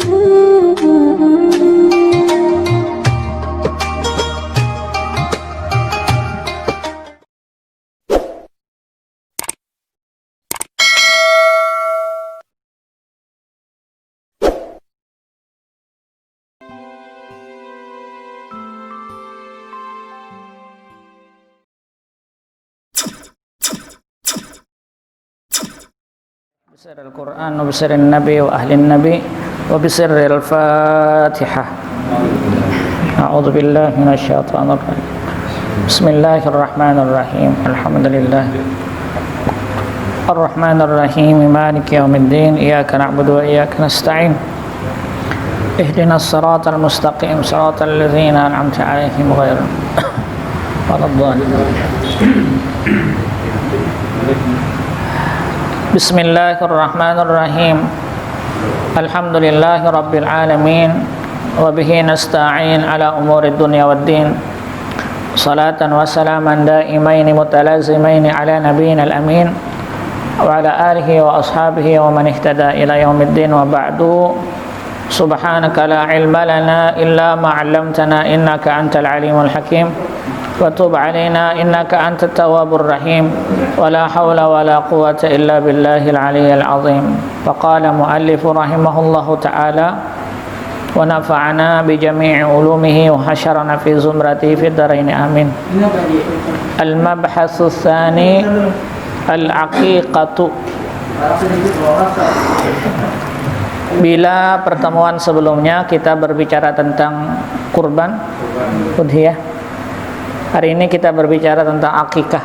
بسر القرآن وبسر النبي وأهل النبي وبسر الفاتحة. أعوذ بالله من الشيطان الرجيم. بسم الله الرحمن الرحيم. الحمد لله الرحمن الرحيم مالك يوم الدين. إياك نعبد وإياك نستعين. اهدنا الصراط المستقيم صراط الذين أنعمت عليهم غير ولا الضالين. Bismillahirrahmanirrahim. Alhamdulillahi rabbil alamin wa bihi nasta'in ala umuri dunya waddin. Salatan wa salaman daimaini mutalazimaini ala nabiyyina al-amin wa ala alihi wa ashabihi wa man ihtada ila yaumiddin wa ba'du. Subhanaka la ilma lana illa ma 'allamtana innaka antal alimul hakim. Wa tub alaina innaka antat tawwabur rahim. Wa la hawla wa la quwwata illa billahil aliyyil azim. Faqala muallifu rahimahullahu ta'ala wa nafa'ana bi jami'i ulumihi wa hasyarana fi zumrati fid dharain amin. Al-mabhatsu tsani al-aqiqatu. Bila pertemuan sebelumnya kita berbicara tentang kurban udhiyah, hari ini kita berbicara tentang akikah.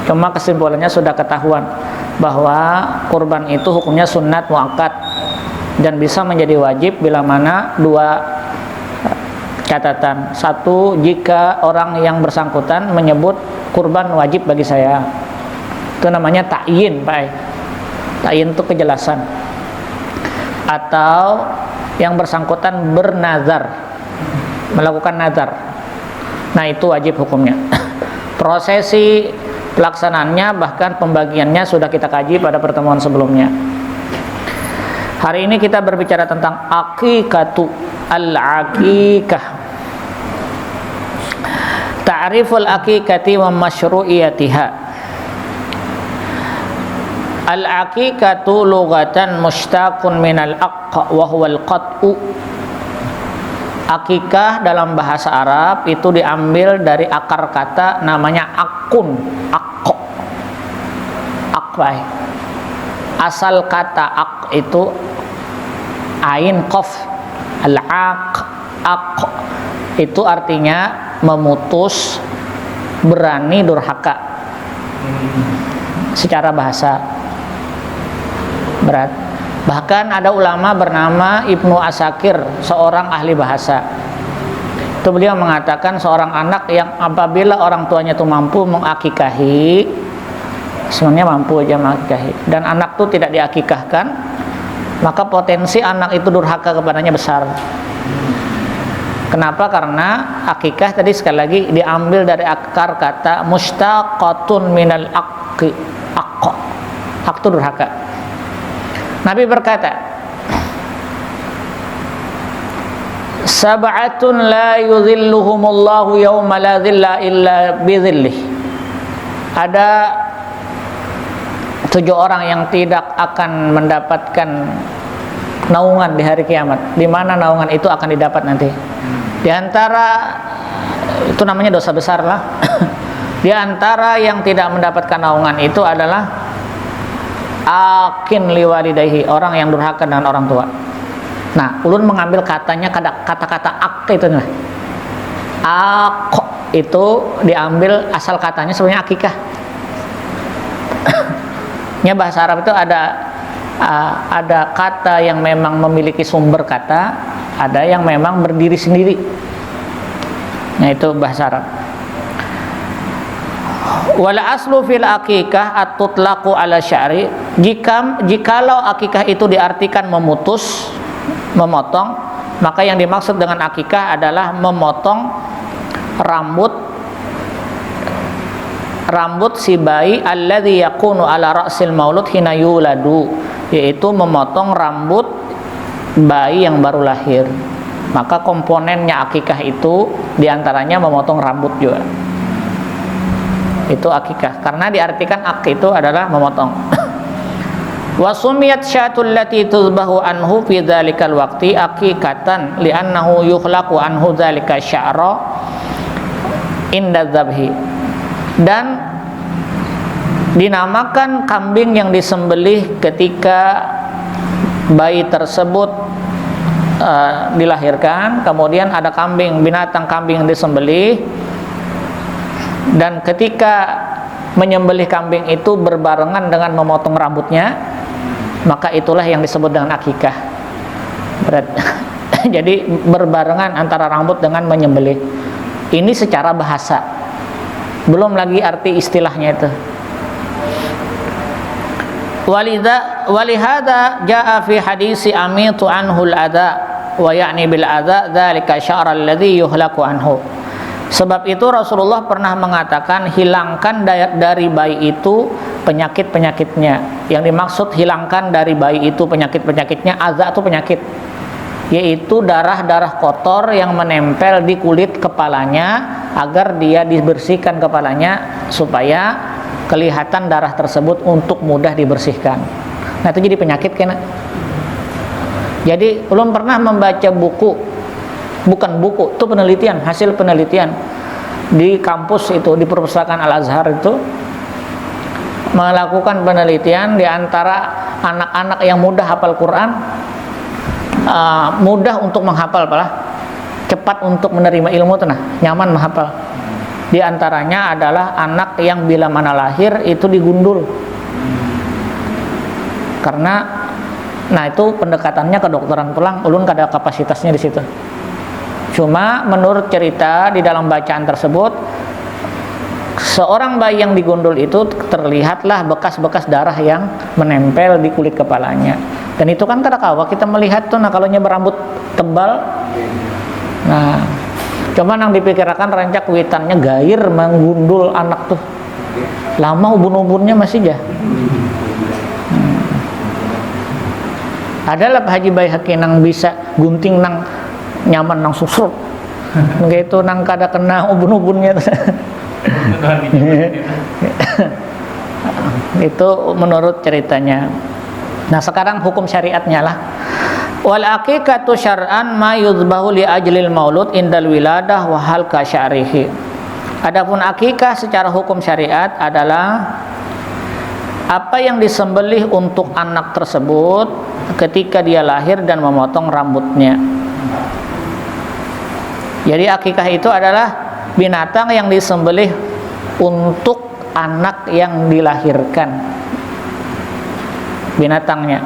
Cuma kesimpulannya sudah ketahuan bahwa kurban itu hukumnya sunnat muakkad dan bisa menjadi wajib bila mana dua catatan. Satu, jika orang yang bersangkutan menyebut kurban wajib bagi saya, itu namanya ta'yin, Pak. Ta'yin itu kejelasan. Atau yang bersangkutan bernazar, melakukan nazar. Nah, itu wajib hukumnya. Prosesi pelaksanaannya bahkan pembagiannya sudah kita kaji pada pertemuan sebelumnya. Hari ini kita berbicara tentang aqiqatu al-aqiqah. Ta'riful aqiqati wa masyru'iyatiha. Al-aqiqatu lughatan mushtaqun minal aqqa wa huwa al-qat'u. Akikah dalam bahasa Arab itu diambil dari akar kata namanya akun, akko, akbai. Asal kata ak itu ain qaf, al-aq, ak itu artinya memutus, berani, durhaka. Secara bahasa berat. Bahkan ada ulama bernama Ibnu Asakir, seorang ahli bahasa. Itu beliau mengatakan seorang anak yang apabila orang tuanya itu mampu mengakikahi, sebenarnya mampu aja mengakikahi, dan anak itu tidak diakikahkan, maka potensi anak itu durhaka kepadanya besar. Kenapa? Karena akikah tadi sekali lagi diambil dari akar kata mushtaqatun minal aqq. Hak itu durhaka. Nabi berkata, sab'atun la yudhilluhumullahu yawma la dhilla illa bidhillih. Ada 7 orang yang tidak akan mendapatkan naungan di hari kiamat. Di mana naungan itu akan didapat nanti? Di antara itu namanya dosa besar lah. Di antara yang tidak mendapatkan naungan itu adalah akin liwalidayhi, orang yang durhaka dengan orang tua. Nah, ulun mengambil katanya kata-kata ak itu nih. Ak itu diambil asal katanya sebenarnya akikah. Nya bahasa Arab itu ada kata yang memang memiliki sumber kata, ada yang memang berdiri sendiri. Nah, itu bahasa Arab. Wala aslu fil akikah at-tutlaqu ala sya'ri. Jikalau akikah itu diartikan memutus, memotong, maka yang dimaksud dengan akikah adalah memotong rambut si bayi alladzi yakunu ala ra'sil maulud hina yuladu, yaitu memotong rambut bayi yang baru lahir. Maka komponennya akikah itu diantaranya memotong rambut juga. Itu akikah, karena diartikan ak itu adalah memotong. Wa sumiyat syatul lati tuzbahu anhu fi dzalikal waqti aqiqatan li'annahu yukhlaqu anhu dzalika sya'ra inda dzabhi. Dan dinamakan kambing yang disembelih ketika bayi tersebut dilahirkan, kemudian ada binatang kambing yang disembelih, dan ketika menyembelih kambing itu berbarengan dengan memotong rambutnya, maka itulah yang disebut dengan akikah. Jadi berbarengan antara rambut dengan menyembelih. Ini secara bahasa, belum lagi arti istilahnya itu. Walihada jaa fi hadisi amitu anhul adha wa ya'ni bil adha dzalika sya'ra alladhi yuhlaqu anhu. Sebab itu Rasulullah pernah mengatakan, hilangkan dari bayi itu penyakit-penyakitnya. Yang dimaksud hilangkan dari bayi itu penyakit-penyakitnya, adza itu penyakit, yaitu darah-darah kotor yang menempel di kulit kepalanya, agar dia dibersihkan kepalanya supaya kelihatan darah tersebut untuk mudah dibersihkan. Nah, itu jadi penyakit kena. Jadi belum pernah membaca buku, bukan buku, itu penelitian, hasil penelitian di kampus itu, di perpustakaan Al-Azhar itu melakukan penelitian di antara anak-anak yang mudah hafal Quran, mudah untuk menghafal, cepat untuk menerima ilmu, nyaman menghafal. Di antaranya adalah anak yang bila mana lahir itu digundul. Karena itu pendekatannya kedokteran pulang, ulun kada kapasitasnya di situ. Cuma menurut cerita di dalam bacaan tersebut, seorang bayi yang digundul itu terlihatlah bekas-bekas darah yang menempel di kulit kepalanya. Dan itu kan kada kawa kita melihat tuh, kalau berambut tebal. Nah, coba nang dipikirkan rancak witannya gair menggundul anak tuh. Lama ubun-ubunnya masih jah. Adalah Haji Baihaqi nang bisa gunting nang nyaman nang susut. Begitu nang kada kena ubun-ubunnya. Itu menurut ceritanya. Nah, sekarang hukum syariatnya lah. Wal aqiqatu syar'an ma yuzbahu li ajlil maulud indal wiladah wa halqa sya'rihi. Adapun akikah secara hukum syariat adalah apa yang disembelih untuk anak tersebut ketika dia lahir dan memotong rambutnya. Jadi akikah itu adalah binatang yang disembelih untuk anak yang dilahirkan, binatangnya.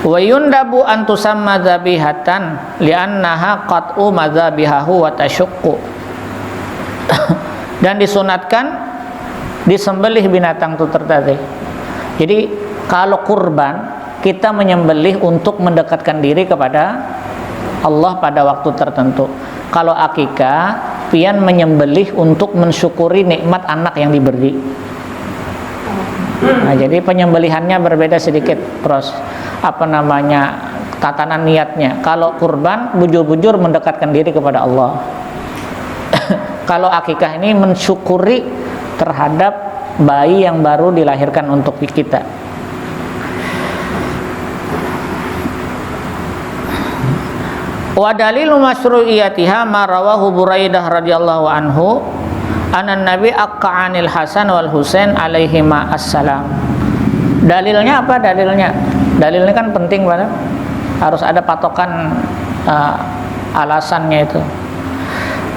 Wa yundabu an tusamma dzabihatan li'annaha qat'u madzabihahu wa tashuqqu. Dan disunatkan disembelih binatang itu tertadi. Jadi kalau kurban, kita menyembelih untuk mendekatkan diri kepada Allah pada waktu tertentu. Kalau akikah, pian menyembelih untuk mensyukuri nikmat anak yang diberi. Nah, jadi penyembelihannya berbeda sedikit, tatanan niatnya. Kalau kurban, bujur-bujur mendekatkan diri kepada Allah. Kalau akikah ini mensyukuri terhadap bayi yang baru dilahirkan untuk kita. Wa dalilu masyru'iyatiha ma rawahu Buraidah radhiyallahu anhu anan nabi aqa'anil Hasan wal Husain alaihima assalam. Dalilnya apa? Dalilnya kan penting banget. Harus ada patokan alasannya itu.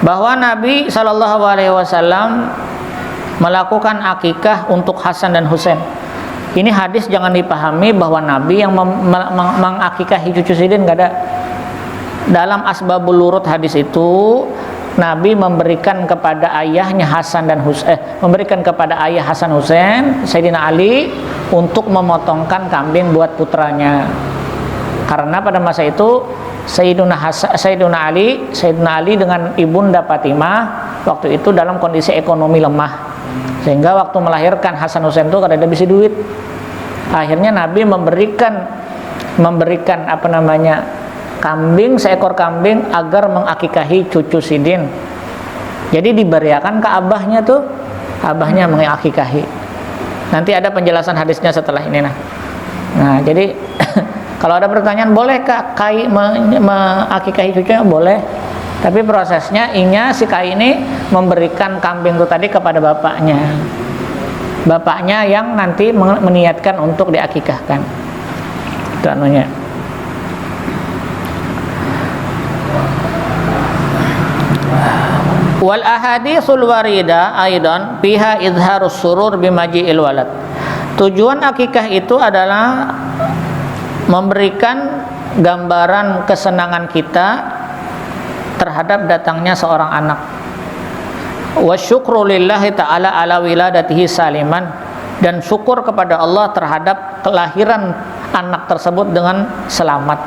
Bahwa Nabi SAW melakukan akikah untuk Hasan dan Husain. Ini hadis jangan dipahami bahwa Nabi yang mengakikahi cucu sidin, enggak ada. Dalam asbabul wurud hadis itu, Nabi memberikan kepada ayahnya Hasan dan Husain, memberikan kepada ayah Hasan Husain, Sayyidina Ali, untuk memotongkan kambing buat putranya. Karena pada masa itu Sayyidina Ali dengan ibunda Fatimah waktu itu dalam kondisi ekonomi lemah, sehingga waktu melahirkan Hasan Husain itu kada ada bisi duit. Akhirnya Nabi memberikan kambing, seekor kambing agar mengakikahi cucu sidin. Jadi diberiakan ke abahnya tuh, abahnya mengakikahi. Nanti ada penjelasan hadisnya setelah ini nah jadi kalau ada pertanyaan, bolehkah kai mengakikahi cucunya? Boleh. Tapi prosesnya si kai ini memberikan kambing itu tadi kepada bapaknya. Bapaknya yang nanti meniatkan untuk diakikahkan. Itu anunya. Wal ahaditsul warida aidan fiha izharus surur bimaji'il walad. Tujuan akikah itu adalah memberikan gambaran kesenangan kita terhadap datangnya seorang anak. Wa syukru lillahi ta'ala ala wiladatihi saliman, dan syukur kepada Allah terhadap kelahiran anak tersebut dengan selamat.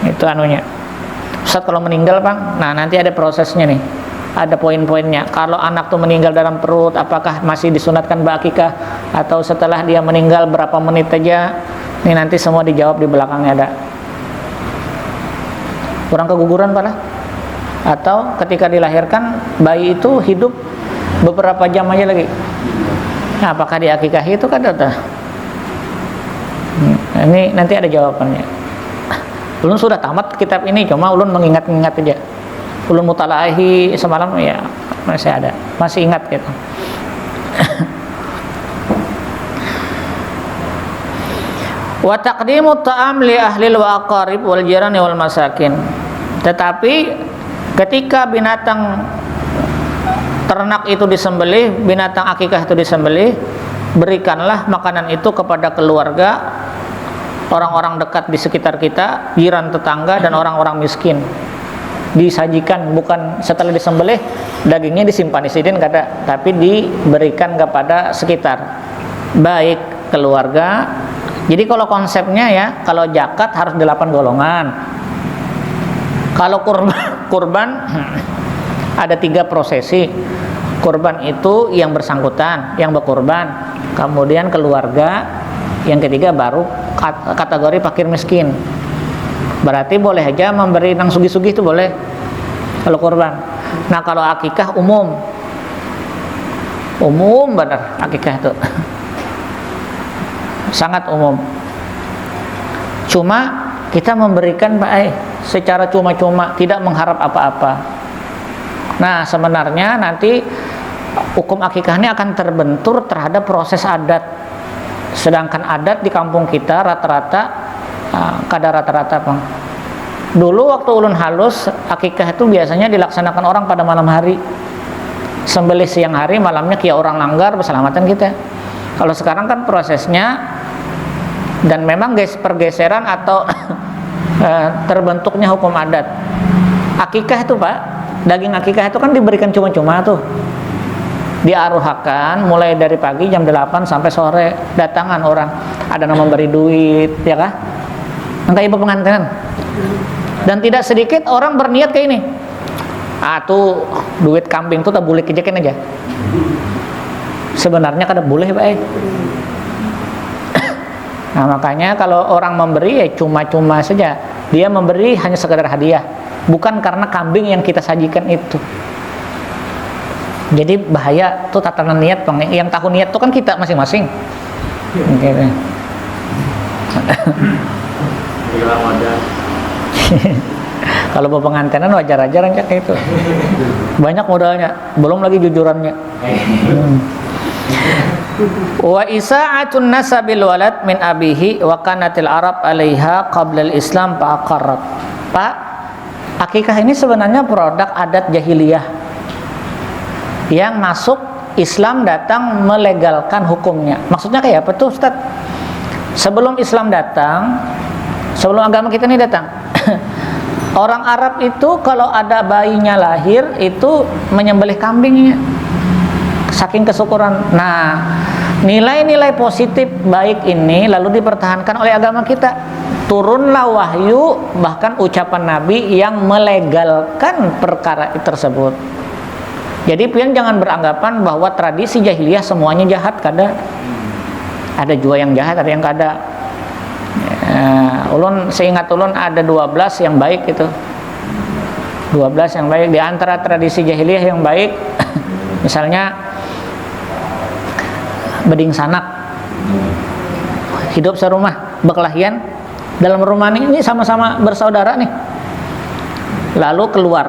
Itu anunya. Ustaz, kalau meninggal Bang, nah nanti ada prosesnya nih, ada poin-poinnya. Kalau anak tuh meninggal dalam perut, apakah masih disunatkan berakikah, atau setelah dia meninggal berapa menit aja? Ini nanti semua dijawab di belakangnya ada. Kurang keguguran Pak lah? Atau ketika dilahirkan bayi itu hidup beberapa jam aja lagi. Nah, apakah diakikahi itu kan ada? Ini nanti ada jawabannya. Ulun sudah tamat kitab ini, cuma ulun mengingat-ingat aja. Ulun mutalaahi semalam ya masih ingat gitu. Wa taqdimu ta'am li ahlil wa aqarib wal jirani wal masakin. Tetapi ketika binatang ternak itu disembelih, binatang akikah itu disembelih, berikanlah makanan itu kepada keluarga, orang-orang dekat di sekitar kita, jiran tetangga, dan orang-orang miskin. Disajikan, bukan setelah disembelih dagingnya disimpan di sidin kada, tapi diberikan kepada sekitar, baik keluarga. Jadi kalau konsepnya ya, kalau zakat harus 8 golongan. Kalau kurban ada 3 prosesi. Kurban itu yang bersangkutan, yang berkurban, kemudian keluarga, yang ketiga baru kategori fakir miskin. Berarti boleh aja memberi nang sugih-sugih itu boleh kalau kurban. Nah kalau akikah umum benar akikah itu. Sangat umum. Cuma kita memberikan secara cuma-cuma, tidak mengharap apa-apa. Nah sebenarnya nanti hukum akikah ini akan terbentur terhadap proses adat. Sedangkan adat di kampung kita rata-rata kada rata-rata Bang. Dulu waktu ulun halus, akikah itu biasanya dilaksanakan orang pada malam hari. Sembelih siang hari, malamnya kia orang langgar berselamatan kita. Kalau sekarang kan prosesnya, dan memang pergeseran atau terbentuknya hukum adat. Akikah itu Pak, daging akikah itu kan diberikan cuma-cuma tuh. Diaruhakan mulai dari pagi jam 8 sampai sore, datangan orang, ada yang memberi duit, ya kah? Angka ibu pengantinan. Dan tidak sedikit orang berniat kayak ini. Tuh duit kambing tuh tak boleh kejekin aja. Sebenarnya kada boleh, Pak. Nah, makanya kalau orang memberi ya cuma-cuma saja. Dia memberi hanya sekedar hadiah, bukan karena kambing yang kita sajikan itu. Jadi bahaya tuh tatanan niat, Bang. Yang tahu niat tuh kan kita masing-masing. Gitu. Kalau mau pengantinan wajar aja rancak itu. Banyak modalnya, belum lagi jujurannya. Wa isa'atun nasabil walad min abihi wa kanatil arab 'alaiha qabla al-islam fa'aqarrat. Pak, akikah ini sebenarnya produk adat jahiliyah yang masuk Islam datang melegalkan hukumnya. Maksudnya kayak apa tuh, Ustaz? Sebelum Islam datang, sebelum agama kita ini datang, orang Arab itu kalau ada bayinya lahir itu menyembelih kambingnya, saking kesyukuran. Nah, nilai-nilai positif baik ini lalu dipertahankan oleh agama kita. Turunlah wahyu, bahkan ucapan Nabi yang melegalkan perkara tersebut. Jadi pian jangan beranggapan bahwa tradisi jahiliyah semuanya jahat, kada. Ada juga yang jahat, ada yang kada. Ulun seingat ulun ada 12 yang baik itu. 12 yang baik di antara tradisi jahiliyah yang baik. Misalnya beding sanak. Hidup serumah, berkelahian dalam rumah ini sama-sama bersaudara nih. Lalu keluar.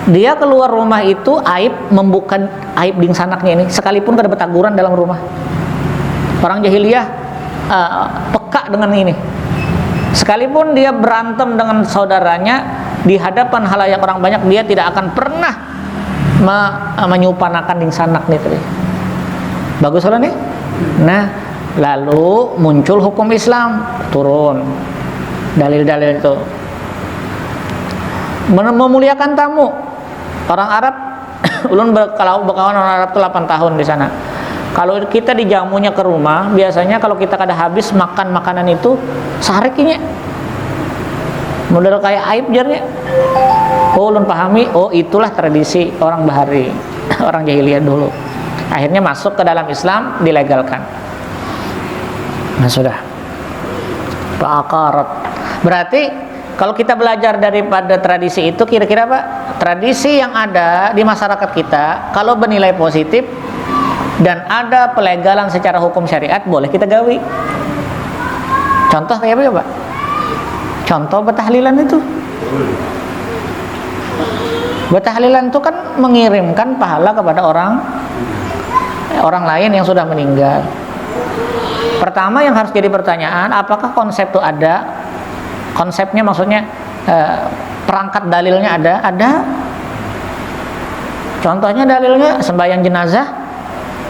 Dia keluar rumah itu membuka aib ding sanaknya ini, sekalipun kada betaguran dalam rumah. Orang jahiliyah peka dengan ini. Sekalipun dia berantem dengan saudaranya di hadapan halayak orang banyak, dia tidak akan pernah menyupanakan ding sanak nih tadi. Bagus lah nih. Nah, lalu muncul hukum Islam, turun dalil-dalil itu. Memuliakan tamu. Orang Arab, ulun kalau berkawan orang Arab itu 8 tahun di sana. Kalau kita dijamunya ke rumah, biasanya kalau kita kada habis makan makanan itu sarikinya. Model kayak aib jarnya. Oh, ulun pahami, oh itulah tradisi orang Bahari, orang jahiliyah dulu. Akhirnya masuk ke dalam Islam, dilegalkan. Nah, sudah. Bakarat. Berarti kalau kita belajar daripada tradisi itu, kira-kira Pak, tradisi yang ada di masyarakat kita kalau bernilai positif dan ada pelegalan secara hukum syariat, boleh kita gawi. Contoh kayak apa ya Pak? Contoh bertahlilan itu. Bertahlilan itu kan mengirimkan pahala kepada orang lain yang sudah meninggal. Pertama yang harus jadi pertanyaan, apakah konsep itu ada? Konsepnya maksudnya perangkat dalilnya ada? Ada. Contohnya dalilnya sembahyang jenazah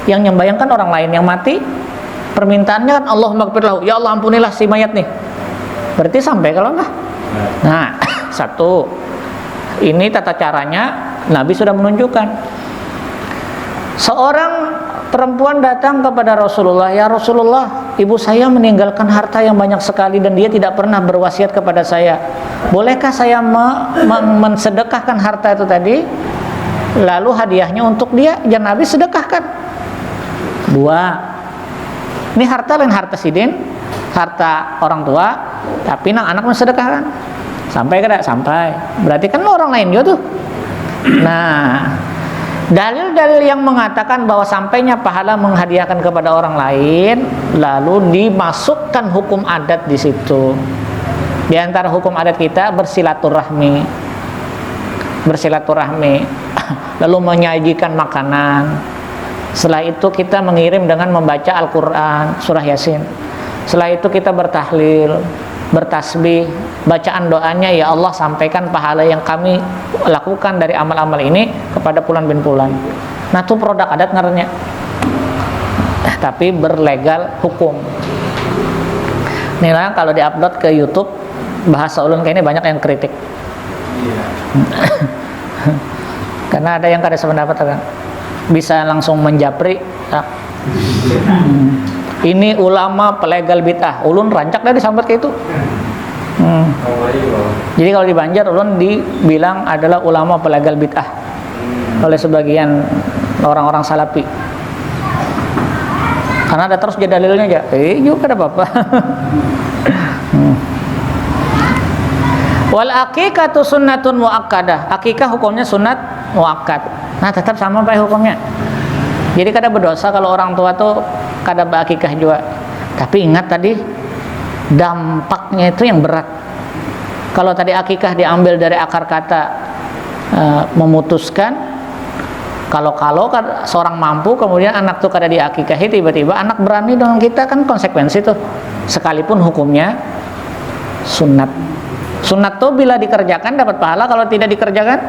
yang nyembayangkan orang lain yang mati, permintaannya kan Allahumma ghfir lahu, ya Allah ampunilah si mayat nih. Berarti sampai kalau enggak. Nah, satu. Ini tata caranya Nabi sudah menunjukkan. Seorang perempuan datang kepada Rasulullah, ya Rasulullah, ibu saya meninggalkan harta yang banyak sekali dan dia tidak pernah berwasiat kepada saya. Bolehkah saya mensedekahkan harta itu tadi? Lalu hadiahnya untuk dia, dan Nabi sedekahkan. 2. Ini harta lain harta sidin, harta orang tua, tapi nang anak mensedekahkan. Sampai kada? Sampai. Berarti kan orang lain juga tuh. Nah, dalil-dalil yang mengatakan bahwa sampainya pahala menghadiahkan kepada orang lain, lalu dimasukkan hukum adat di situ. Di antara hukum adat kita bersilaturahmi, lalu menyajikan makanan. Setelah itu kita mengirim dengan membaca Al-Quran, surah Yasin. Setelah itu kita bertahlil, bertasbih, bacaan doanya, ya Allah sampaikan pahala yang kami lakukan dari amal-amal ini kepada Fulan bin Fulan. Nah itu produk adat ngarannya, tapi berlegal hukum. Inilah kalau diupload ke YouTube bahasa ulun kayaknya banyak yang kritik. Karena ada yang kada sependapat kan, bisa langsung menjapri. Ini ulama pelegal bid'ah. Ulun rancak dari sambat kayak itu. Jadi kalau di Banjar ulun dibilang adalah ulama pelegal bid'ah oleh sebagian orang-orang salafi. Karena ada terus dalilnya aja. Juga ada apa-apa. Wal aqiqatu sunnatun muakkadah. Akikah hukumnya sunat muakkad. Nah, tetap sama Pak hukumnya. Jadi kada berdosa kalau orang tua tuh kada berakikah juga. Tapi ingat tadi dampaknya itu yang berat. Kalau tadi akikah diambil dari akar kata memutuskan, kalau seorang mampu kemudian anak tuh kada diakikahi, tiba-tiba anak berani dengan kita, kan konsekuensi tuh. Sekalipun hukumnya sunat. Sunat tuh bila dikerjakan dapat pahala, kalau tidak dikerjakan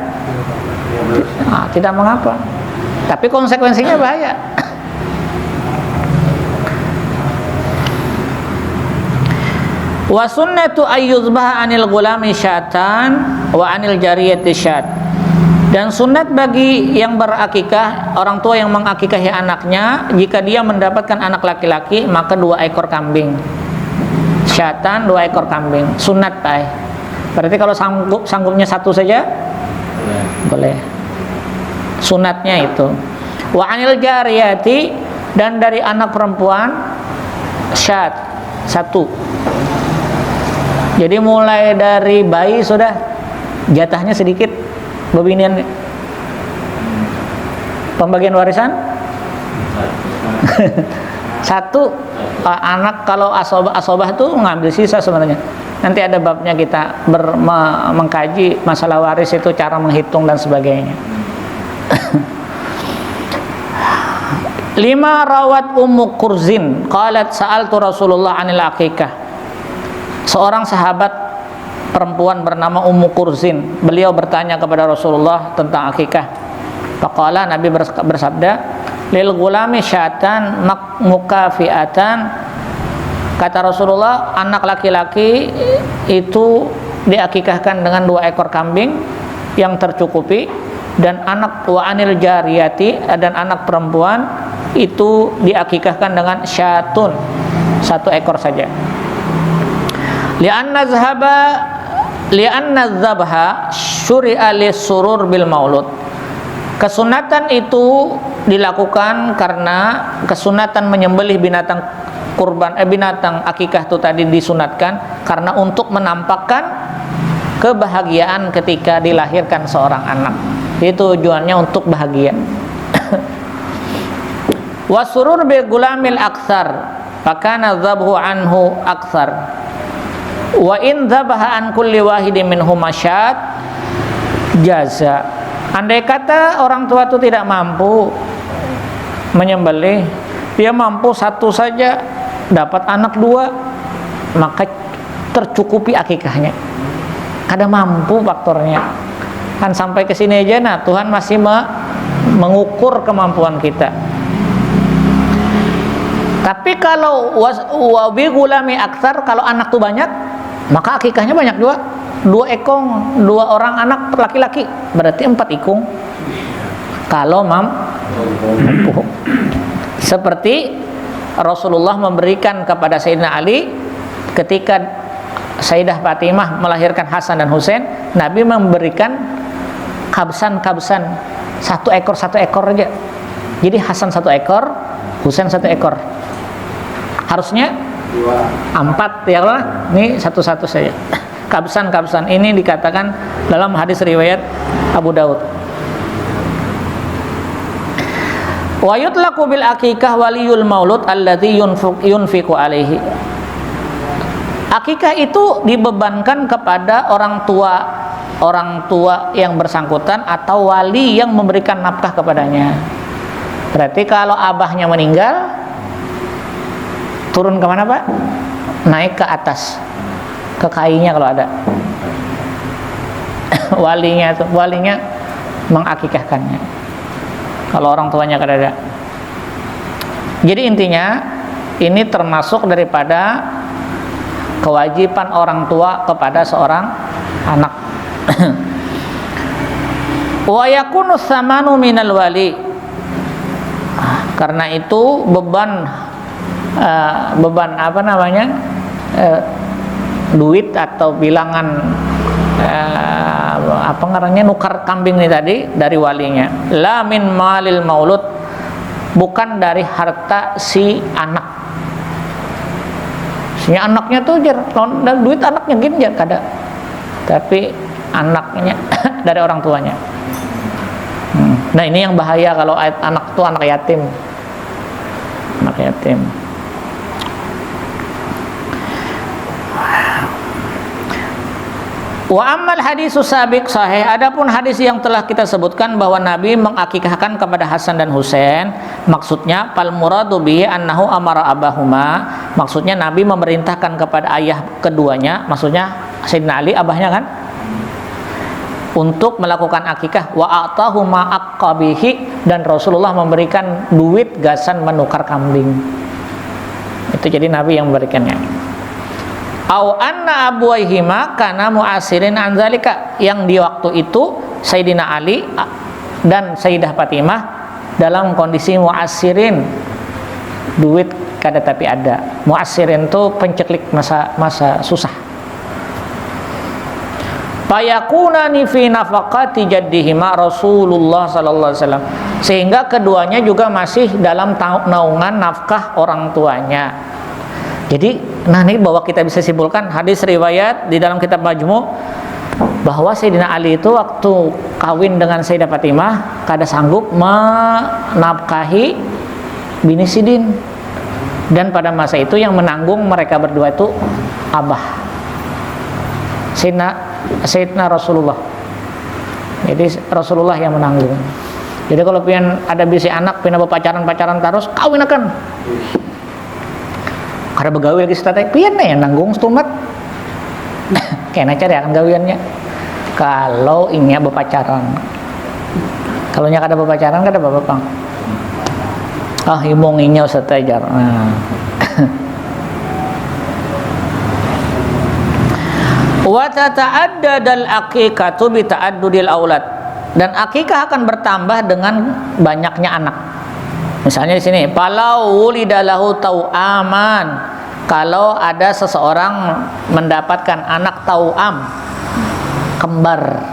tidak mengapa. Tapi konsekuensinya bahaya. Wa sunnatu ayyuzbah anil gulami syatan wa anil jariyati syat. Dan sunat bagi yang berakikah, orang tua yang mengakikahi anaknya, jika dia mendapatkan anak laki-laki, maka 2 ekor kambing. Syatan 2 ekor kambing. Sunat Pak. Berarti kalau sanggupnya 1 saja boleh. Sunatnya itu. Wa anil jariyati, dan dari anak perempuan syat 1. Jadi mulai dari bayi sudah jatahnya sedikit bebinian. Pembagian warisan satu. Anak kalau asobah tuh ngambil sisa sebenarnya. Nanti ada babnya kita mengkaji masalah waris itu, cara menghitung dan sebagainya. 5. Rawat Ummu Kurzin qalat sa'altu Rasulullah 'anil aqiqah. Seorang sahabat perempuan bernama Ummu Kurzin, beliau bertanya kepada Rasulullah tentang akikah. Faqala, Nabi bersabda, lil gulami syatan mukafiatan. Kata Rasulullah, anak laki-laki itu diakikahkan dengan 2 ekor kambing yang tercukupi, dan anak wa anil jariyati, dan anak perempuan itu diakikahkan dengan syatun, 1 ekor saja. Li'anna dzabha syuri'a lisurur bil maulud. Kesunatan itu dilakukan karena kesunatan menyembelih binatang kurban, binatang akikah itu tadi disunatkan karena untuk menampakkan kebahagiaan ketika dilahirkan seorang anak. Itu tujuannya untuk bahagia. Wasurur bi gulamil aktsar, fakana dzabhu anhu aktsar. Wa in dzabaha an kulli wahidin minhum masyat jaza. Andai kata orang tua itu tidak mampu menyembelih, dia mampu 1 saja, dapat anak 2, maka tercukupi akikahnya. Kada mampu faktornya. Kan sampai ke sini aja, nah Tuhan masih mengukur kemampuan kita. Tapi kalau wabi gulami aktsar, kalau anak tuh banyak, maka akikahnya banyak juga. 2 ekong, 2 orang anak laki-laki, berarti 4 ikung. Kalau mampu. Seperti Rasulullah memberikan kepada Sayyidina Ali ketika Sayyidah Fatimah melahirkan Hasan dan Husain, Nabi memberikan kabsan 1 ekor aja. Jadi Hasan 1 ekor, Husain 1 ekor. Harusnya 4 ya lah. Ini 1 saja. Kabsan ini dikatakan dalam hadis riwayat Abu Daud. Wa yutlaqu bil aqiqah waliyul maulud alladzi yunfiqu alaihi. Akikah itu dibebankan kepada orang tua yang bersangkutan atau wali yang memberikan nafkah kepadanya. Berarti kalau abahnya meninggal, turun kemana Pak? Naik ke atas, ke kainya kalau ada. walinya mengakikahkannya kalau orang tuanya kada ada. Jadi intinya ini termasuk daripada kewajiban orang tua kepada seorang anak. Wa yakunu tsamanu minal wali. Karena itu beban apa namanya, duit atau bilangan apa ngarannya, nukar kambing ini tadi dari walinya. La min malil maulud, bukan dari harta si anak. Si anaknya tuh dan duit anaknya gini kada. Tapi anaknya dari orang tuanya. Nah ini yang bahaya kalau anak tuh anak yatim. Anak yatim. Wa ammal hadisu sabiq sahih, adapun hadis yang telah kita sebutkan bahwa Nabi mengakikahkan kepada Hasan dan Husain, maksudnya fal muradu bihi annahu amara abahuma, maksudnya Nabi memerintahkan kepada ayah keduanya, maksudnya Sayyidina Ali abahnya kan, untuk melakukan akikah. Wa atahuma aqabihi, dan Rasulullah memberikan duit gasan menukar kambing. Itu jadi Nabi yang memberikannya. Au anna abuwaihima kana mu'asirin anzalika, yang di waktu itu Sayyidina Ali dan Sayyidah Fatimah dalam kondisi mu'asirin, duit kada tapi ada. Mu'asirin itu penceklik masa susah. Fayakunani fi nafaqati jaddihima Rasulullah sallallahu alaihi wasallam, sehingga keduanya juga masih dalam naungan nafkah orang tuanya. Jadi, nah ini bahwa kita bisa simpulkan hadis riwayat di dalam kitab Majmu' bahwa Sayyidina Ali itu waktu kawin dengan Sayyidah Fatimah kada sanggup menafkahi bini Sidin, dan pada masa itu yang menanggung mereka berdua itu Abah Sayyidina Rasulullah. Jadi Rasulullah yang menanggung. Jadi kalau pengen ada bisi anak pengen pacaran terus kawin akan kada begawi lagi statek pian ya nanggung stumat kena cari akan gawiannya kalau inya berpacaran. Kalau nya kada berpacaran kada apa-apa. Himong inya usah tajar. Wa tata'addadal aqiqatu bi ta'addudil aulad, dan akikah akan bertambah dengan banyaknya anak. Misalnya di sini, falau wulidalahu tau'aman, kalau ada seseorang mendapatkan anak tau'am, kembar,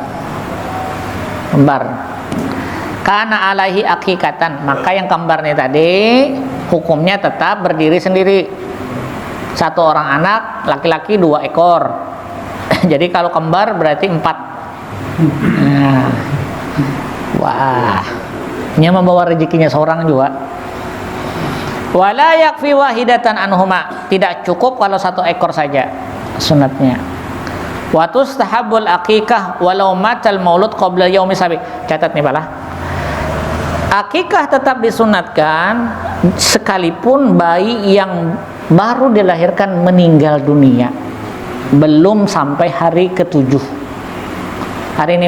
kana alaihi akikatan, maka yang kembarnya tadi hukumnya tetap berdiri sendiri. Satu orang anak, laki-laki 2 ekor. Jadi kalau kembar berarti 4. Nah, wah, ini membawa rezekinya seorang juga. Wala yakfi wahidatan anhuma, tidak cukup kalau 1 ekor saja sunatnya. Wa tustahabul aqiqah walau matal maulud qabla yaumi sabi. Catat nih balah. Akikah tetap disunatkan sekalipun bayi yang baru dilahirkan meninggal dunia, belum sampai hari ke-7. Hari ini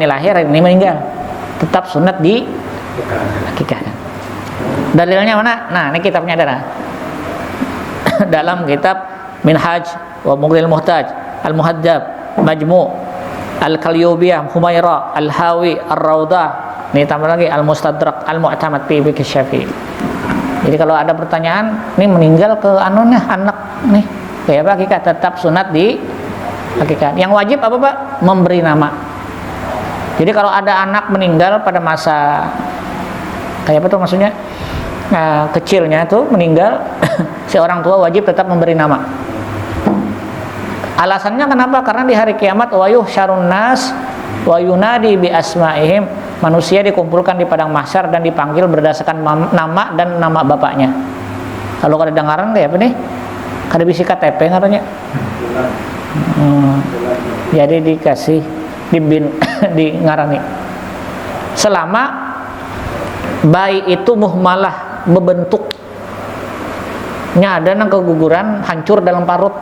lahir, hari ini meninggal, tetap sunat di akikahkan. Dalilnya mana? Nah, ini kitabnya ada dalam kitab Minhaj wa Mughnil Muhtaj, Al-Muhadzab, Majmu', Al-Qalyubiyah, Humaira, Al-Hawi, Ar-Raudah. Ini tambah lagi Al-Mustadrak, Al-Mu'tamad fi Fiqh Syafi'i. Jadi kalau ada pertanyaan, ini meninggal ke anunya anak nih, kayak apa akikah, tetap sunat di akikah. Yang wajib apa Pak? Memberi nama. Jadi kalau ada anak meninggal pada masa kayak apa tuh maksudnya? Nah, kecilnya tuh meninggal, si orang tua wajib tetap memberi nama. Alasannya kenapa? Karena di hari kiamat wa yuhsyarun nas wa yunadi bi asma'ihim, manusia dikumpulkan di padang mahsyar dan dipanggil berdasarkan nama dan nama bapaknya. Kalau kada dengaran kayak apa nih? Kada bisi KTP ngarannya. Jadi dikasih di ngarani. Selama bayi itu muhmalah, bebentuknya ada nang keguguran, hancur dalam parut.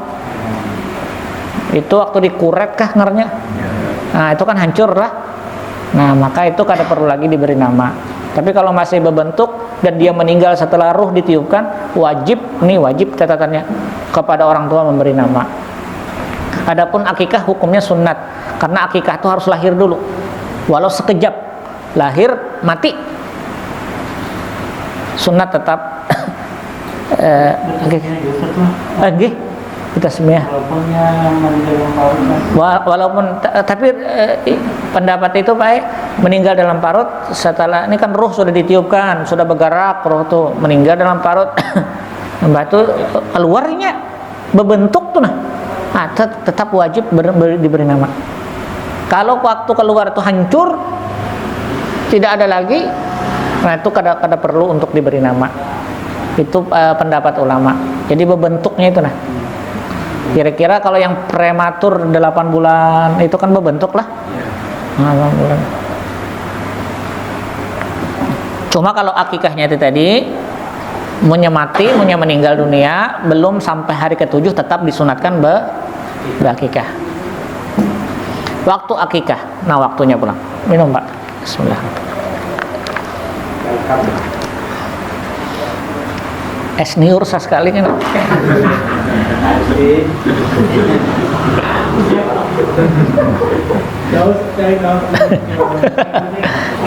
Itu waktu dikuret kah ngarnya? Nah, itu kan hancur lah. Nah, maka itu kada perlu lagi diberi nama. Tapi kalau masih berbentuk dan dia meninggal setelah ruh ditiupkan, wajib catatannya kepada orang tua memberi nama. Adapun akikah hukumnya sunat, karena akikah itu harus lahir dulu, walau sekejap, lahir mati, sunat tetap. Kita semua. Walaupun tapi pendapat itu Pak, meninggal dalam parut setelah ini kan ruh sudah ditiupkan, sudah bergerak, ruh tuh meninggal dalam parut, batu keluarnya berbentuk tuh tetap wajib diberi nama. Kalau waktu keluar itu hancur, tidak ada lagi, nah itu kada perlu untuk diberi nama. Itu pendapat ulama. Jadi berbentuknya itu Kira-kira kalau yang prematur 8 bulan itu kan berbentuk lah. 8 bulan. Cuma kalau akikahnya itu tadi punya meninggal dunia belum sampai hari ke-7 tetap disunatkan berakikah. Waktu akikah. Nah, waktunya pulang. Minum, Pak. Bismillah. Es niur sekali kan.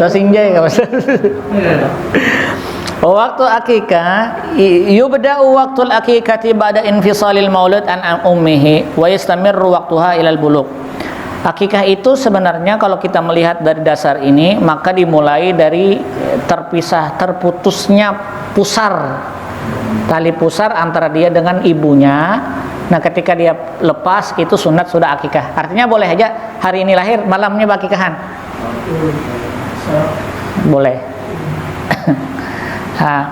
Terus injay enggak Mas? Waktu akikah yubda'u waqtul akikati ba'da infisalil maulud an ummihi wa yastamirru waqtuha ilal bulugh. Akikah itu sebenarnya kalau kita melihat dari dasar ini maka dimulai dari terputusnya pusar tali pusar antara dia dengan ibunya. Nah ketika dia lepas itu sunat sudah akikah. Artinya boleh aja hari ini lahir malamnya akikahan. Boleh. Nah,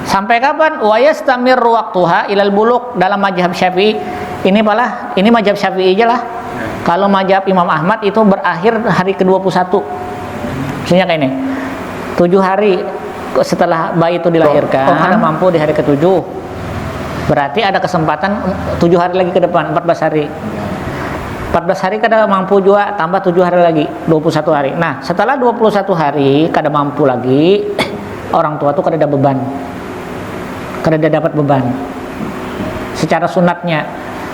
sampai kapan? Wa yastamirru waqtuha ilal buluk dalam mazhab Syafi'i. Ini mazhab Syafi'i aja lah. Kalau mazhab Imam Ahmad itu berakhir hari ke-21. Maksudnya kayak ini. 7 hari setelah bayi itu dilahirkan, ada mampu di hari ke-7. Berarti ada kesempatan 7 hari lagi ke depan, 14 hari. 14 hari kada mampu juga, tambah 7 hari lagi, 21 hari. Nah, setelah 21 hari kada mampu lagi, orang tua tuh kada ada beban. Kada ada dapat beban. Secara sunatnya.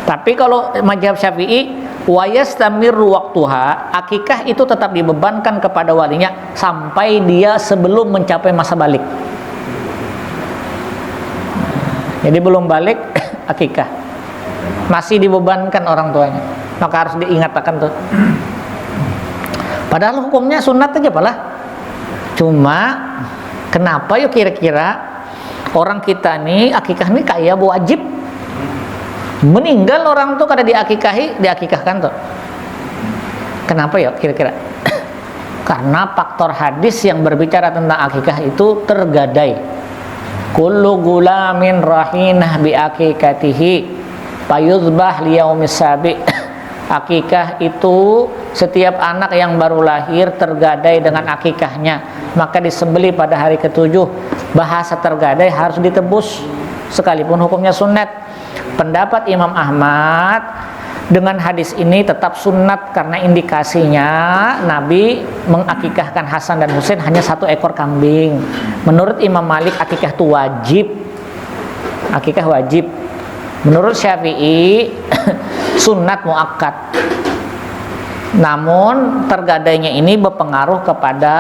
Tapi kalau mazhab Syafi'i, wa yastamirru waqtuha, akikah itu tetap dibebankan kepada walinya sampai dia sebelum mencapai masa balik. Jadi belum balik akikah masih dibebankan orang tuanya, maka harus diingatkan tuh. Padahal hukumnya sunat aja palah. Cuma kenapa yuk kira-kira orang kita nih akikah nih kayak wajib? Meninggal orang tuh kada diakikahkan tuh. Kenapa ya kira-kira? Karena faktor hadis yang berbicara tentang akikah itu tergadai. Kullu gulamin rahinah bi akikatihi fayuzbah liyaumis sabi. Akikah itu setiap anak yang baru lahir tergadai dengan akikahnya, maka disembelih pada hari ke-7. Bahasa tergadai harus ditebus sekalipun hukumnya sunat. Pendapat Imam Ahmad dengan hadis ini tetap sunat karena indikasinya Nabi mengakikahkan Hasan dan Husain hanya 1 ekor kambing. Menurut Imam Malik akikah itu wajib. Akikah wajib. Menurut Syafi'i sunat muakkad. Namun tergadainya ini berpengaruh kepada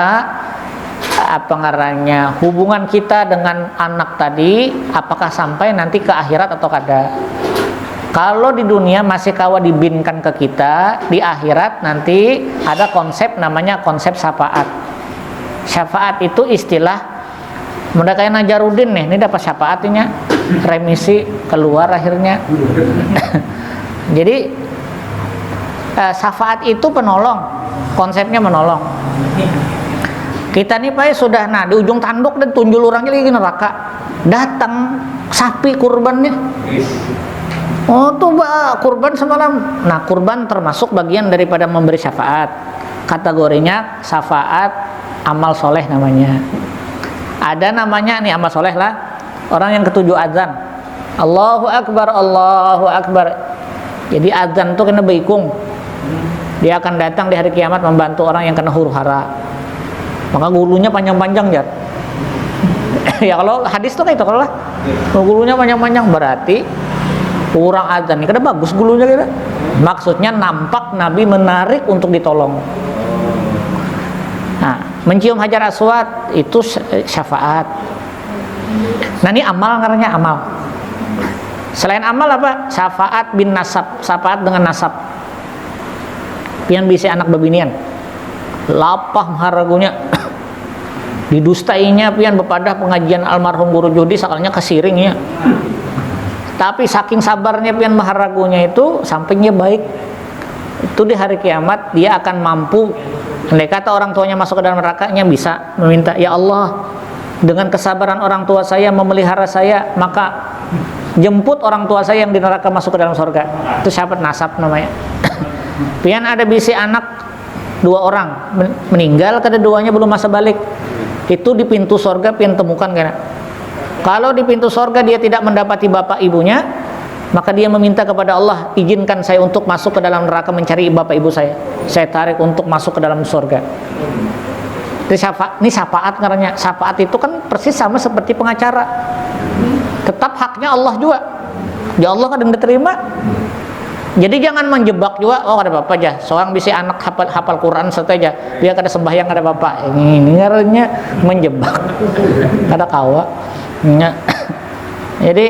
hubungan kita dengan anak tadi, apakah sampai nanti ke akhirat atau kada. Kalau di dunia masih kawa dibinkan ke kita, di akhirat nanti ada konsep namanya konsep syafaat. Syafaat itu istilah mereka yang Najarudin nih, ini dapat syafaatnya, remisi keluar akhirnya. Jadi syafaat itu penolong, konsepnya menolong. Kita nih Pak sudah di ujung tanduk dan tunjul orangnya lagi neraka. Datang sapi kurbannya. Oh tuh kurban semalam. Nah kurban termasuk bagian daripada memberi syafaat. Kategorinya syafaat amal soleh namanya. Ada namanya nih amal soleh lah. Orang yang ke-7 azan. Allahu Akbar, Allahu Akbar. Jadi azan tuh kena beikung. Dia akan datang di hari kiamat membantu orang yang kena huru hara. Maka gulunya panjang-panjang ya. Ya kalau hadis tuh kayak itu kalau lah. Gulunya panjang-panjang berarti kurang azan ini kada bagus gulunya gitu. Maksudnya nampak Nabi menarik untuk ditolong. Nah, mencium hajar aswad itu syafaat. Nah ini amal ngarannya amal. Selain amal apa? Syafaat bin nasab, syafaat dengan nasab. Pian bisa anak babinian. Lapah maharagunya. Didustainya pian bepadah pengajian almarhum guru Judi sakalnya kesiringnya. Tapi saking sabarnya pian maharagunya itu sampingnya baik. Itu di hari kiamat dia akan mampu. Andai kata orang tuanya masuk ke dalam nerakanya bisa meminta, ya Allah, dengan kesabaran orang tua saya memelihara saya, maka jemput orang tua saya yang di neraka masuk ke dalam surga. Itu syafaat nasab namanya. Pian ada bisi anak 2 orang meninggal, keduanya belum masa balik. Itu di pintu surga pian temukan kan. Kalau di pintu surga dia tidak mendapati bapak ibunya, maka dia meminta kepada Allah, izinkan saya untuk masuk ke dalam neraka mencari bapak ibu saya. Saya tarik untuk masuk ke dalam surga. Ini syafaat karena syafaat itu kan persis sama seperti pengacara. Tetap haknya Allah juga. Ya Allah kadang diterima. Jadi jangan menjebak juga. Oh ada bapak aja. Seorang bisa anak hafal Quran saja. Dia kada sembahyang ada bapak. Ini ngarannya menjebak. Kada kawa. Jadi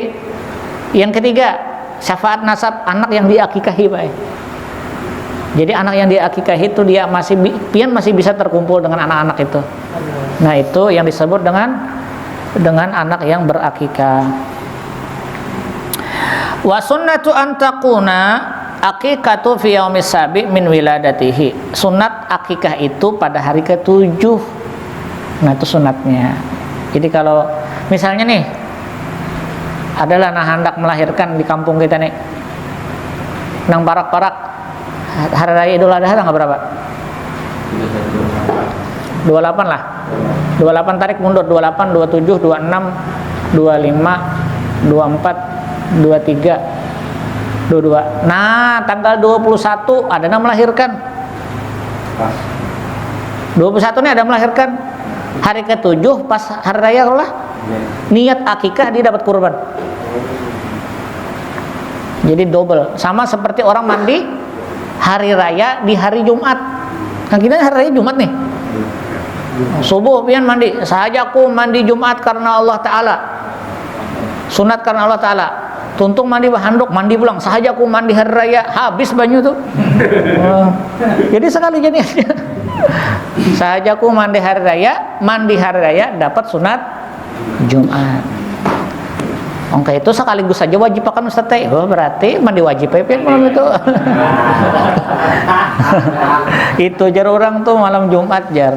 yang ketiga syafaat nasab anak yang diakikahi Pak. Jadi anak yang diakikahi itu dia masih bisa terkumpul dengan anak-anak itu. Nah itu yang disebut dengan anak yang berakikah. Wa sunnatu an taquna aqiqatu fi yaumis sabi min wiladatihi. Sunat akikah itu pada hari ke-7. Nah, itu sunatnya. Jadi kalau misalnya nih adalah hendak melahirkan di kampung kita nih, nang parak-parak hari raya Idul Adha tanggal berapa? 28 lah. 28 tarik mundur, 28, 27, 26, 25, 24, 23, 22. Nah, tanggal 21 ada yang melahirkan. 21 nih ada melahirkan. Hari ke-7 pas hari raya lah. Niat akikah dia dapat kurban. Jadi double. Sama seperti orang mandi hari raya di hari Jumat. Kan kita hari raya Jumat nih. Subuh pian mandi, sahajaku mandi Jumat karena Allah Ta'ala, sunat karena Allah Ta'ala. Tuntung mandi handuk, mandi pulang, sahajaku mandi hari raya, habis banyu tuh. Jadi sekali jadi sahajaku mandi hari raya dapat sunat Jumat. Ongka itu sekaligus saja wajib akan Ustaz teh. Oh, berarti mandi wajib pian malam itu. Itu jar orang tuh malam Jumat jar.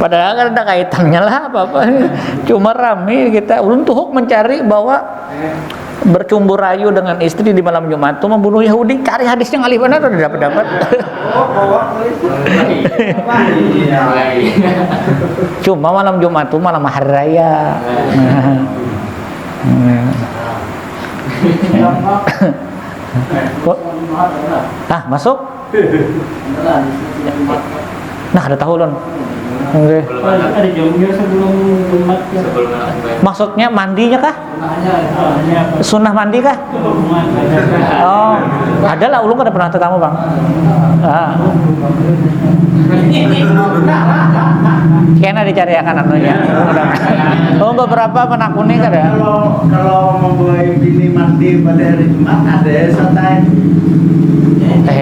Padahal kan ada kaitannya lah apa-apa. Cuma rame kita ulun tuh mencari bahwa bercumbu rayu dengan istri di malam Jumat itu membunuh Yahudi. Cari hadisnya ngalih benar udah dapat. Cuma malam Jumat itu malam hari raya. Masuk? Nah, ada tahu lon. Okay. Ada jamnya sebelum Jumat. Maksudnya mandinya kah? Sunnah mandi kah? Oh, ada lah. Ulung ada pernah tetamu bang. Kena dicari akan anunya. Oh, beberapa penakuni kan ya? Kalau membawa bini mandi pada hari Jumat ada santai.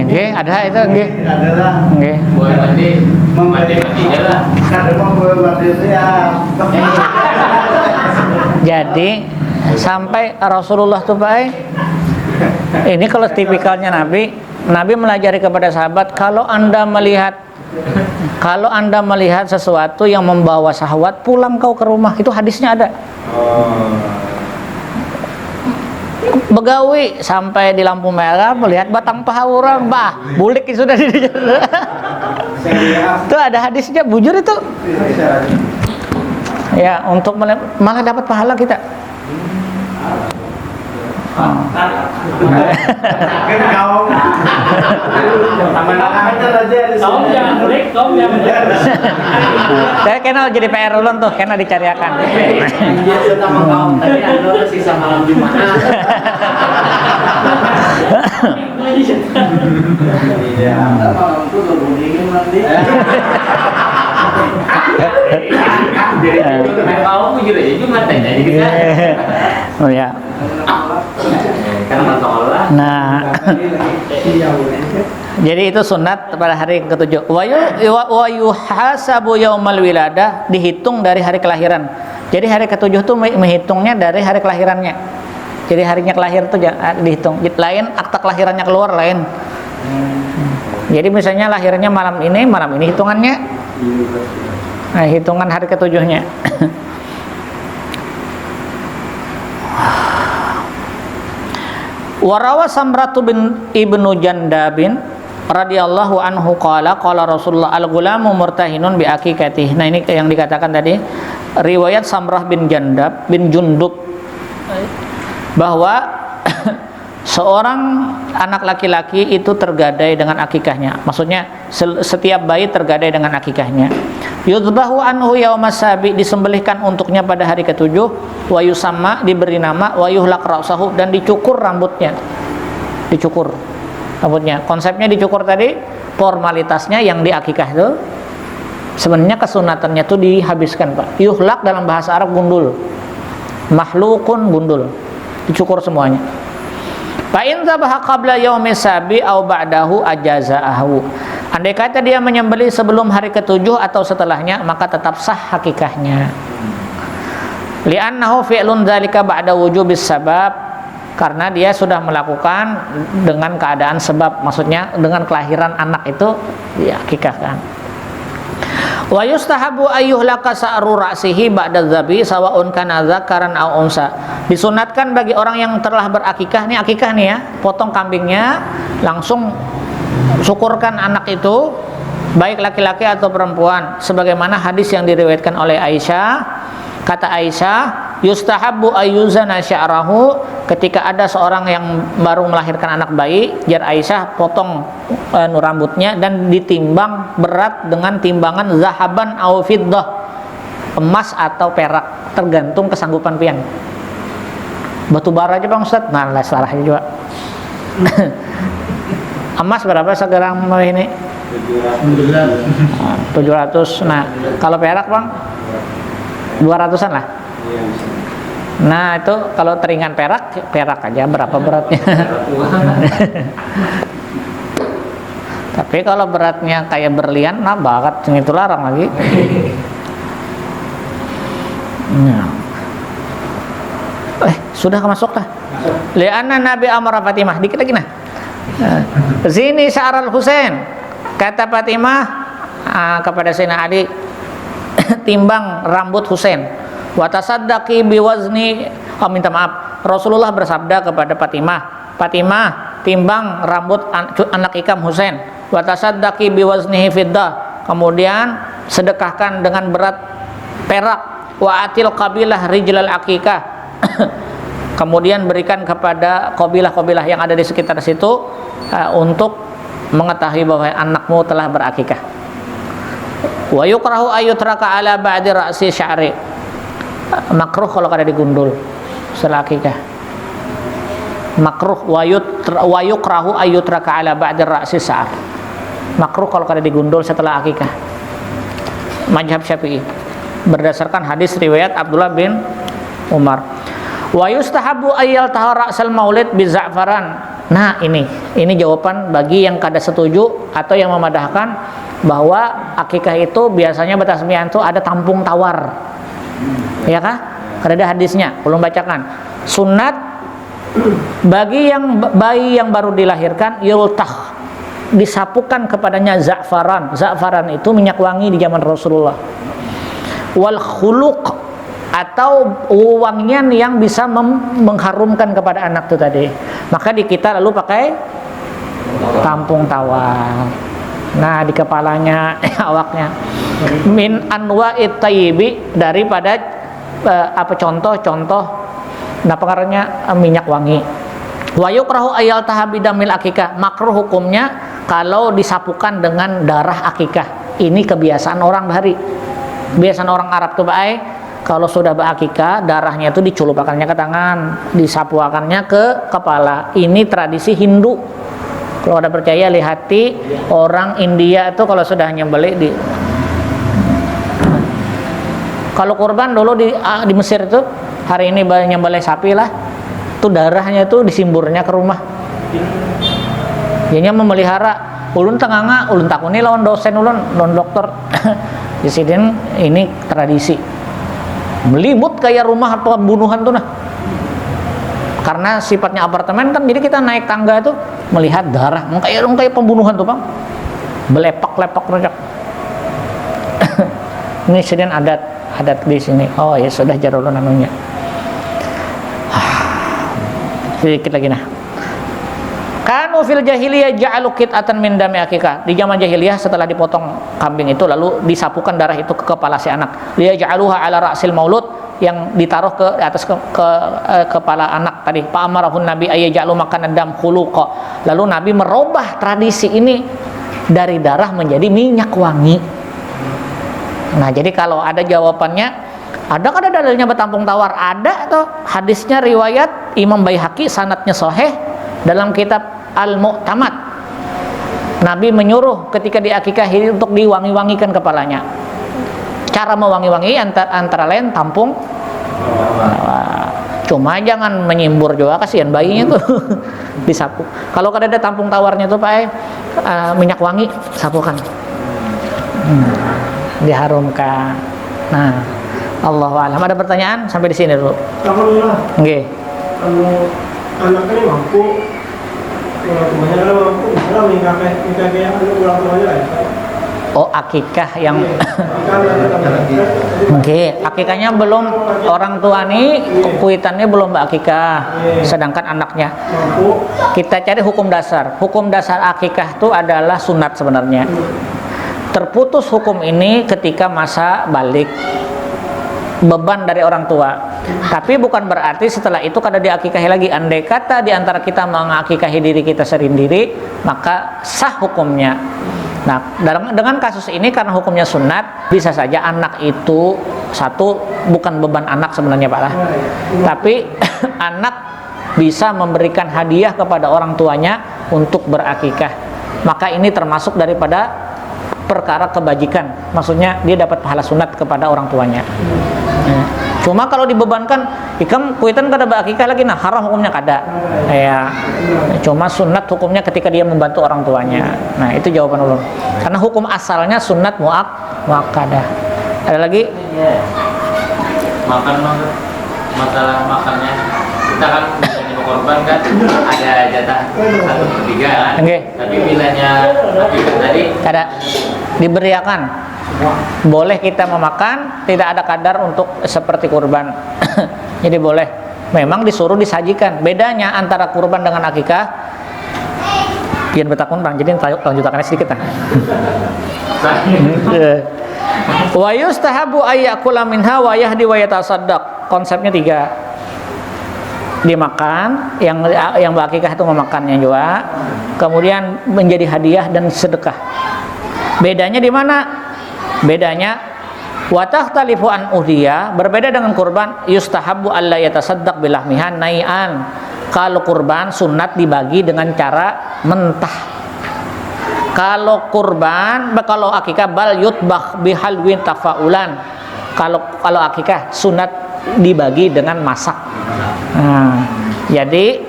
Ada itu nggih. Adalah. Nggih. Boleh mandi lah. Kada membawa mandi itu ya. Jadi sampai Rasulullah tuh Pak, ini kalau tipikalnya Nabi melajari kepada sahabat, kalau Anda melihat sesuatu yang membawa syahwat, pulang kau ke rumah. Itu hadisnya ada. Begawi sampai di lampu merah melihat batang paha orang, bulik sudah di itu ada hadisnya, bujur itu. Ya, untuk malah dapat pahala kita. Saya kenal jadi PR ulun tuh, kena dicariakan. Dia sudah mengkaum tadi ada sisa malam Jumat. Iya. Malam itu dingin nanti. Kau bujur aja Jumat aja kita. Oh ya. Nah, jadi itu sunat pada hari ke-7. Wa yuhasabu yaumal wiladah, dihitung dari hari kelahiran. Jadi hari ke-7 itu menghitungnya dari hari kelahirannya. Jadi harinya kelahir itu dihitung. Lain akta kelahirannya keluar lain. Jadi misalnya lahirnya malam ini hitungannya. Nah, hitungan hari ke-7-nya. Warawa Samratu bin Ibnu Jandabin radhiyallahu anhu qala Rasulullah al-ghulamu murtahinun bi aqiqatihi. Nah, ini yang dikatakan tadi riwayat Samrah bin Jundub bahwa seorang anak laki-laki itu tergadai dengan akikahnya. Maksudnya setiap bayi tergadai dengan akikahnya. Yudbahu anhu yaumas sabi, disembelihkan untuknya pada hari ke-7, wa yusamma, diberi nama, wa yuhlaq ra'sahu, dan dicukur rambutnya. Dicukur rambutnya. Konsepnya dicukur tadi, formalitasnya yang di akikah itu sebenarnya kesunatannya itu dihabiskan, Pak. Yuhlaq dalam bahasa Arab gundul. Mahlukun gundul. Dicukur semuanya. Fa in dzabaha qabla yaumi sabi au ba'dahu ajaza'ahu. Andai kata dia menyembelih sebelum hari ke-7 atau setelahnya, maka tetap sah hakikahnya. Li'annahu fi'lun dzalika ba'da wujubis sabab, karena dia sudah melakukan dengan keadaan sebab, maksudnya dengan kelahiran anak itu diakikahkan. Wa yustahabu ayyuhlaka sa'ru ra'sihi ba'da dzabi sawa'un kana dzakaran aw unsa. Disunatkan bagi orang yang telah berakikah, nih akikah nih ya, potong kambingnya, langsung syukurkan anak itu baik laki-laki atau perempuan, sebagaimana hadis yang diriwayatkan oleh Aisyah. Kata Aisyah, yustahabbu ayyuzana sya'rahu, ketika ada seorang yang baru melahirkan anak bayi, jar Aisyah, potong rambutnya dan ditimbang berat dengan timbangan zahaban au fiddah, emas atau perak, tergantung kesanggupan pian. Batu bara aja Bang Ustaz, nah lah salahnya juga. Emas berapa sekarang ini? 700. Nah, kalau perak Bang 200-an lah. Nah, itu kalau teringan perak aja berapa beratnya. Tapi kalau beratnya kayak berlian, nah banget itu larang lagi. Nah. Sudah masuk lah. Li'anna Nabi amara Fatimah, dikit lagi nah. Zini Sya'ral Husain, kata Fatimah kepada Sayyidina Ali, timbang rambut Husain. Wa tasaddaqi biwazni, minta maaf, Rasulullah bersabda kepada Fatimah, timbang rambut anak ikam Husain. Wa tasaddaqi biwaznihi fiddah, kemudian sedekahkan dengan berat perak. Wa atil qabilah rijlal akikah, kemudian berikan kepada kabilah-kabilah yang ada di sekitar situ untuk mengetahui bahwa anakmu telah berakikah. Wa yukrahu ayyutraka ala ba'di ra'si sya'ri, makruh kalau kada digundul setelah akikah. Makruh wa yukrahu ayyutraka ala ba'di ra'si sya'ri, makruh kalau kada digundul setelah akikah. Mazhab Syafi'i berdasarkan hadis riwayat Abdullah bin Umar. Wa yustahabu ayyal tahara ra'sal maulid bi za'faran. Nah, ini jawaban bagi yang kada setuju atau yang memadahkan bahwa akikah itu biasanya batasmian itu ada tampung tawar. Ya kah? Kada ada hadisnya, belum bacakan. Sunat bagi yang bayi yang baru dilahirkan yultah, disapukan kepadanya za'faran. Za'faran itu minyak wangi di zaman Rasulullah. Wal khuluq, atau wangian yang bisa mengharumkan kepada anak itu tadi. Maka di kita lalu pakai tampung tawar. Nah, di kepalanya, awaknya. Min anwa'it tayyibi, daripada contoh-contoh nah pengaruhnya minyak wangi. Wa yukrahu ayal tahabidamil akikah, makruh hukumnya kalau disapukan dengan darah akikah. Ini kebiasaan orang bahari. Kebiasaan orang Arab tuh baik. Kalau sudah berakikah, darahnya itu diculupakannya ke tangan, disapuakannya ke kepala. Ini tradisi Hindu. Kalau ada percaya, lihati orang India itu kalau sudah nyembelih kalau kurban dulu di Mesir itu, hari ini nyembelih sapi lah, itu darahnya itu disimburnya ke rumah. Dianya memelihara. Ulun tenganga, ulun takuni lawan dosen ulun, lawan dokter. Di sini ini tradisi. Melibut kayak rumah pembunuhan tuh nah, karena sifatnya apartemen kan, jadi kita naik tangga itu melihat darah, kayak pembunuhan tuh Bang, belepak-lepak rojak. Ini sedang adat di sini. Oh ya sudah jarul namanya. Sedikit lagi nah. Kanu fil jahiliyah ja'alu qit'atan min dami akikah. Di zaman jahiliyah setelah dipotong kambing itu lalu disapukan darah itu ke kepala si anak. Dia ja'aluha ala ra'sil maulud, yang ditaruh ke atas kepala anak tadi. Fa amarahun nabi ay ja'alu makanan dam khuluqa. Lalu Nabi merubah tradisi ini dari darah menjadi minyak wangi. Nah, jadi kalau ada jawabannya, ada dalilnya bertampung tawar? Ada tuh hadisnya riwayat Imam Baihaqi, sanadnya sahih dalam kitab Al-Mu'tamad. Nabi menyuruh ketika diakikahi untuk diwangi-wangikan kepalanya. Cara mewangi-wangi antara lain tampung. Cuma jangan menyimbur juga, kasihan bayinya tuh. Disapu. Kalau ada tampung tawarnya tuh Pak, minyak wangi sapukan. Diharumkan. Nah, Allahu a'lam. Ada pertanyaan sampai di sini dulu. Alhamdulillah. Nggih. Kalau anaknya ini mampu, orang tuanya kalau mampu, misalnya nikah kayak orang tuanya lah. Oh, akikah yang Oke, akikahnya belum, orang tua nih kuitannya belum akikah, sedangkan anaknya. Kita cari hukum dasar. Hukum dasar akikah itu adalah sunat sebenarnya. Terputus hukum ini ketika masa balik, beban dari orang tua. Tapi bukan berarti setelah itu kada diakikahi lagi. Andai kata di antara kita mengakikahi diri kita sendiri, maka sah hukumnya. Nah, dengan kasus ini karena hukumnya sunat, bisa saja anak itu satu bukan beban anak sebenarnya Pak lah. Tapi anak bisa memberikan hadiah kepada orang tuanya untuk berakikah. Maka ini termasuk daripada perkara kebajikan. Maksudnya dia dapat pahala sunat kepada orang tuanya. Cuma kalau dibebankan, ikam kuitan kada berakikah lagi, nah haram hukumnya kada. Ya, cuma sunat hukumnya ketika dia membantu orang tuanya. Nah itu jawaban ulun. Karena hukum asalnya sunat muakkadah. Ada lagi? Makan masalah makannya. Kita kan misalnya korban kan ada jatah 1/3 kan. Okay. Tapi bilanya akikah tadi Kada diberiakan. Boleh kita memakan, tidak ada kadar untuk seperti kurban. Jadi boleh. Memang disuruh disajikan. Bedanya antara kurban dengan akikah, pian betakun bang. Jadi lanjutakannya sedikit lah. Wa yustahabu ayyakula minha wa yahdi wa yatasaddaq. Konsepnya 3. Dimakan, yang berakikah itu memakannya juga. Kemudian menjadi hadiah dan sedekah. Bedanya di mana? Bedanya wa takhtalifu an uhdiyah, berbeda dengan kurban. Yustahabbu alla yatasaddaq bilahmiha nai'an. Kalau kurban sunat dibagi dengan cara mentah. Kalau kurban, kalau akikah bal yutbakh bihalwin tafaulan. Kalau akikah sunat dibagi dengan masak. Nah, jadi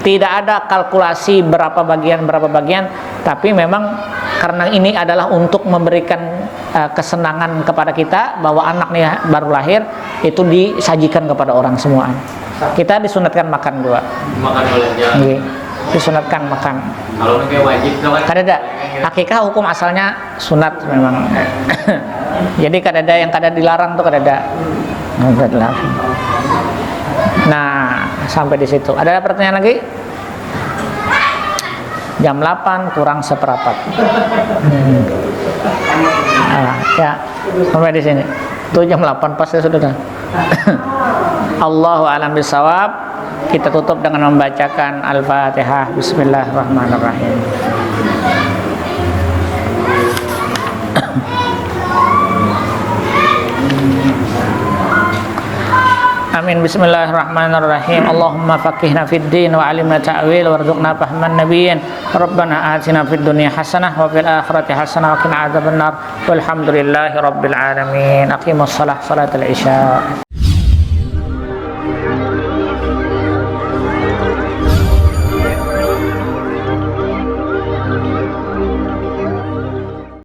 tidak ada kalkulasi berapa bagian, tapi memang karena ini adalah untuk memberikan kesenangan kepada kita bahwa anaknya baru lahir itu disajikan kepada orang semua. Kita disunatkan makan juga. makan boleh jangan. Iya, disunatkan makan. Kalau kayak wajib kan Kadada, akikah hukum asalnya sunat memang. Jadi kadada yang kada dilarang tuh kadada. Nah, sampai di situ. Ada pertanyaan lagi? Jam 8 kurang seperempat. Ya, sampai di sini. Itu jam 8 pas ya sudah. Allahu a'lam bishawab. Kita tutup dengan membacakan Al-Fatihah. Bismillahirrahmanirrahim. Amin. Bismillahirrahmanirrahim. Allahumma faqihna fid din wa 'allimna ta'wil warzuqna fahman nabiyyin. Rabbana atina fid dunya hasanah wa fil akhirati hasanah wa qina adzabannar. Walhamdulillahi rabbil alamin. Aqimus shalah salatal isya.